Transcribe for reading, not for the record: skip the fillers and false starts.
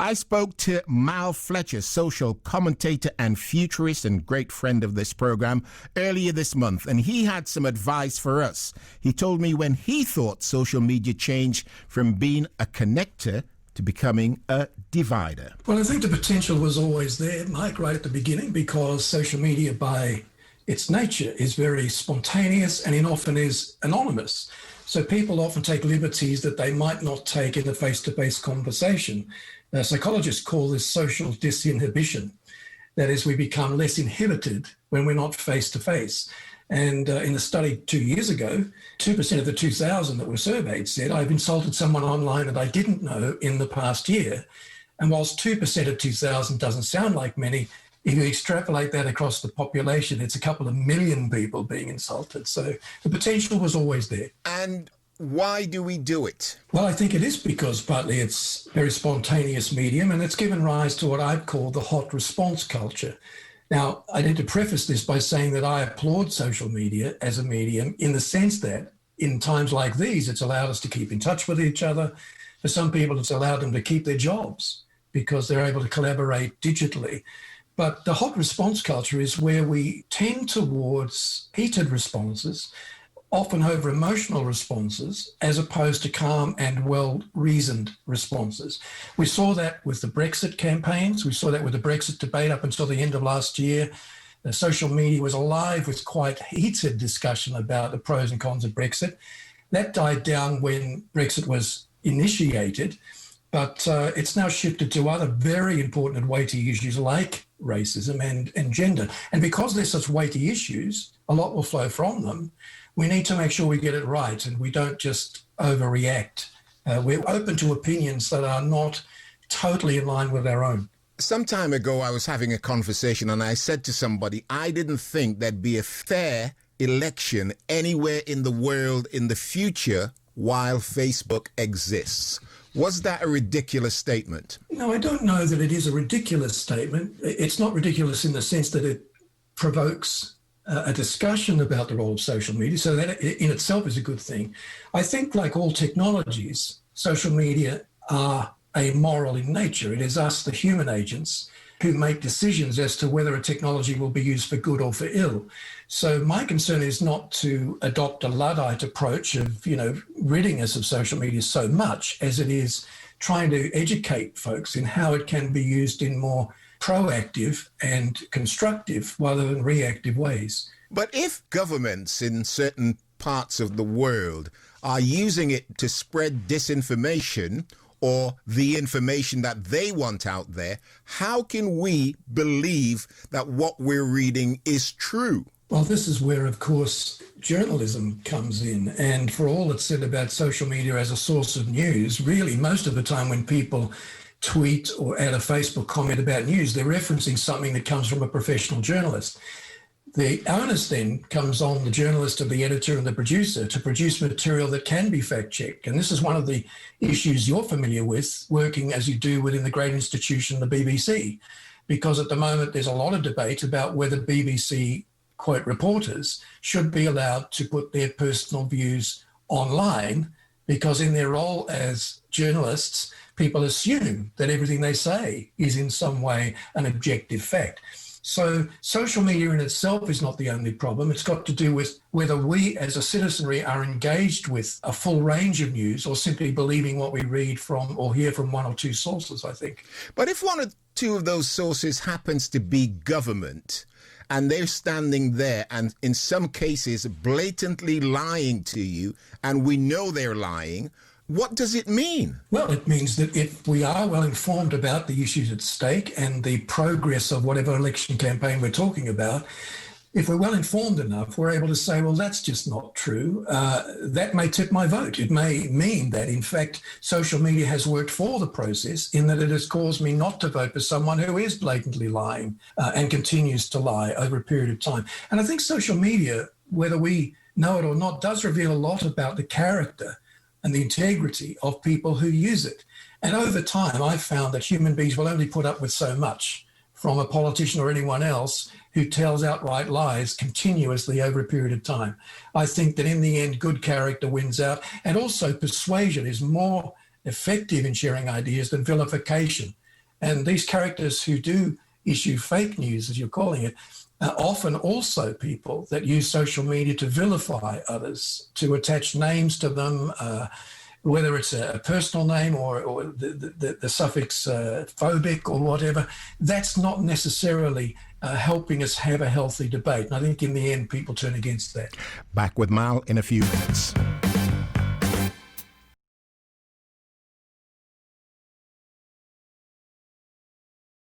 I spoke to Mal Fletcher, social commentator and futurist and great friend of this program, earlier this month, and he had some advice for us. He told me when he thought social media changed from being a connector to becoming a divider. Well, I think the potential was always there, Mike, right at the beginning, because social media by its nature is very spontaneous and it often is anonymous. So people often take liberties that they might not take in a face-to-face conversation. Psychologists call this social disinhibition. That is, we become less inhibited when we're not face-to-face. And in a study 2 years ago, 2% of the 2,000 that were surveyed said, I've insulted someone online that I didn't know in the past year. And whilst 2% of 2,000 doesn't sound like many, if you extrapolate that across the population, it's a couple of million people being insulted. So the potential was always there. And why do we do it? Well, I think it is because partly it's a very spontaneous medium and it's given rise to what I'd call the hot response culture. Now, I need to preface this by saying that I applaud social media as a medium in the sense that in times like these, it's allowed us to keep in touch with each other. For some people, it's allowed them to keep their jobs because they're able to collaborate digitally. But the hot response culture is where we tend towards heated responses, often over emotional responses, as opposed to calm and well-reasoned responses. We saw that with the Brexit campaigns. We saw that with the Brexit debate up until the end of last year. The social media was alive with quite heated discussion about the pros and cons of Brexit. That died down when Brexit was initiated, but it's now shifted to other very important and weighty issues like racism and gender. And because they're such weighty issues, a lot will flow from them. We need to make sure we get it right and we don't just overreact. We're open to opinions that are not totally in line with our own. Some time ago, I was having a conversation and I said to somebody, I didn't think there'd be a fair election anywhere in the world in the future while Facebook exists. Was that a ridiculous statement? No, I don't know that it is a ridiculous statement. It's not ridiculous in the sense that it provokes a discussion about the role of social media, so that in itself is a good thing. I think, like all technologies, social media are amoral in nature. It is us, the human agents, who make decisions as to whether a technology will be used for good or for ill. So my concern is not to adopt a Luddite approach of, ridding us of social media so much as it is trying to educate folks in how it can be used in more proactive and constructive rather than reactive ways. But if governments in certain parts of the world are using it to spread disinformation or the information that they want out there, how can we believe that what we're reading is true? Well, this is where, of course, journalism comes in. And for all that's said about social media as a source of news, really most of the time when people tweet or add a Facebook comment about news, they're referencing something that comes from a professional journalist. The onus then comes on the journalist or the editor and the producer to produce material that can be fact-checked. And this is one of the issues you're familiar with, working as you do within the great institution, the BBC, because at the moment there's a lot of debate about whether BBC, quote, reporters should be allowed to put their personal views online, because in their role as journalists, people assume that everything they say is in some way an objective fact. So social media in itself is not the only problem. It's got to do with whether we as a citizenry are engaged with a full range of news or simply believing what we read from or hear from one or two sources, I think. But if one or two of those sources happens to be government and they're standing there and in some cases blatantly lying to you and we know they're lying, what does it mean? Well, it means that if we are well informed about the issues at stake and the progress of whatever election campaign we're talking about, if we're well informed enough, we're able to say, well, that's just not true. That may tip my vote. It may mean that, in fact, social media has worked for the process in that it has caused me not to vote for someone who is blatantly lying and continues to lie over a period of time. And I think social media, whether we know it or not, does reveal a lot about the character and the integrity of people who use it. And over time, I've found that human beings will only put up with so much from a politician or anyone else who tells outright lies continuously over a period of time. I think that in the end, good character wins out. And also persuasion is more effective in sharing ideas than vilification. And these characters who do issue fake news, as you're calling it, are often also people that use social media to vilify others, to attach names to them, whether it's a personal name or the suffix phobic or whatever. That's not necessarily helping us have a healthy debate. And I think in the end, people turn against that. Back with Mal in a few minutes.